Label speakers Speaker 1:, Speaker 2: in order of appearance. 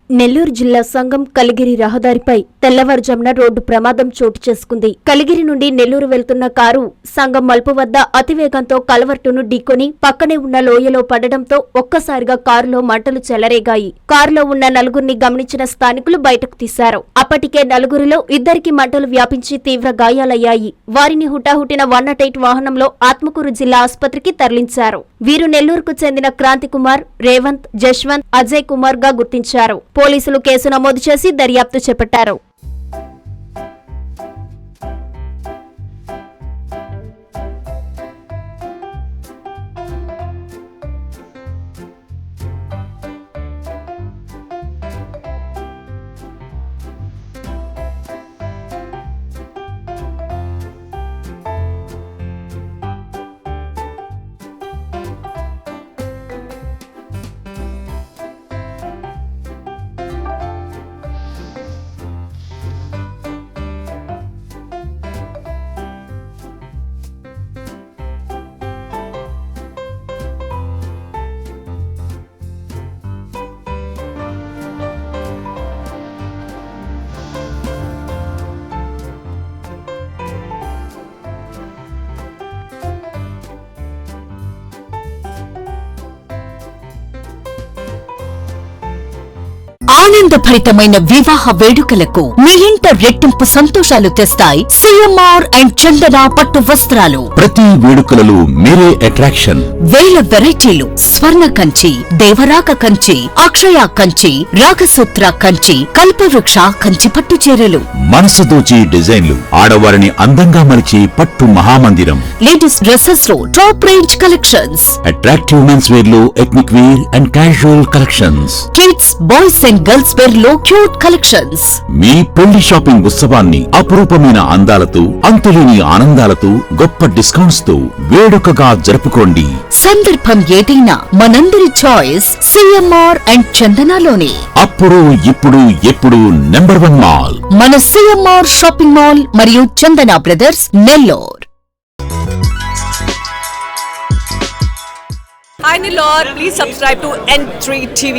Speaker 1: నెల్లూరు జిల్లా సంగం కలిగిరి రహదారిపై తెల్లవారుజామున రోడ్డు ప్రమాదం చోటు చేసుకుంది. కలిగిరి నుండి నెల్లూరు వెళ్తున్న కారు సంగం మలుపు వద్ద అతివేగంతో కలవర్టును ఢీకొని పక్కనే ఉన్న లోయలో పడడంతో ఒక్కసారిగా కారులో మంటలు చెలరేగాయి. కారులో ఉన్న నలుగురిని గమనించిన స్థానికులు బయటకు తీశారు. అప్పటికే నలుగురిలో ఇద్దరికి మంటలు వ్యాపించి తీవ్ర గాయాలయ్యాయి. వారిని హుటాహుటిన 108 వాహనంలో ఆత్మకూరు జిల్లా ఆసుపత్రికి తరలించారు. వీరు నెల్లూరుకు చెందిన క్రాంతి కుమార్, రేవంత్, జశ్వంత్, అజయ్ కుమార్ గా గుర్తించారు. పోలీసులు కేసు నమోదు చేసి దర్యాప్తు చేపట్టారు.
Speaker 2: ఆనందభరితమైన వివాహ వేడుకలకు మీ ఇంట రెట్టింపు సంతోషాలు తెస్తాయి సిఎంఆర్ అండ్ చందన పట్టు వస్త్రాలు.
Speaker 3: ప్రతి వేడుకలలో మీరే అట్రాక్షన్.
Speaker 2: వేల వెరైటీలు, స్వర్ణ కంచి, దేవరాక కంచి, అక్షయ కంచి, రాగసూత్ర కంచి, కల్పవృక్ష కంచి పట్టు చీరలు,
Speaker 3: మనసు దోచి డిజైన్లు, ఆడవారిని అందంగా మలిచే పట్టు మహామందిరం.
Speaker 2: లేడీస్ డ్రెస్సెస్ లో top range collections,
Speaker 3: attractive men's wear లో ethnic wear and casual collections,
Speaker 2: kids, boys and girls wear లో క్యూట్ కలెక్షన్స్.
Speaker 3: మీ పెళ్లి షాపింగ్ ఉత్సవాన్ని అపురూపమైన అందాలతో, అంతులేని ఆనందాలతో, గొప్ప డిస్కౌంట్స్ తో వేడుకగా జరుపుకోండి.
Speaker 2: సందర్భం ఏదైనా మనందరి చాయిస్ సిఎంఆర్ అండ్ చందనలోనే.
Speaker 3: అప్పుడు ఇప్పుడు ఎప్పుడు నెంబర్ 1 మాల్
Speaker 2: మన సిఎంఆర్ షాపింగ్ మాల్ మరియు Chandana brothers Nellore.
Speaker 4: Hi Nellore, please subscribe to N3 TV.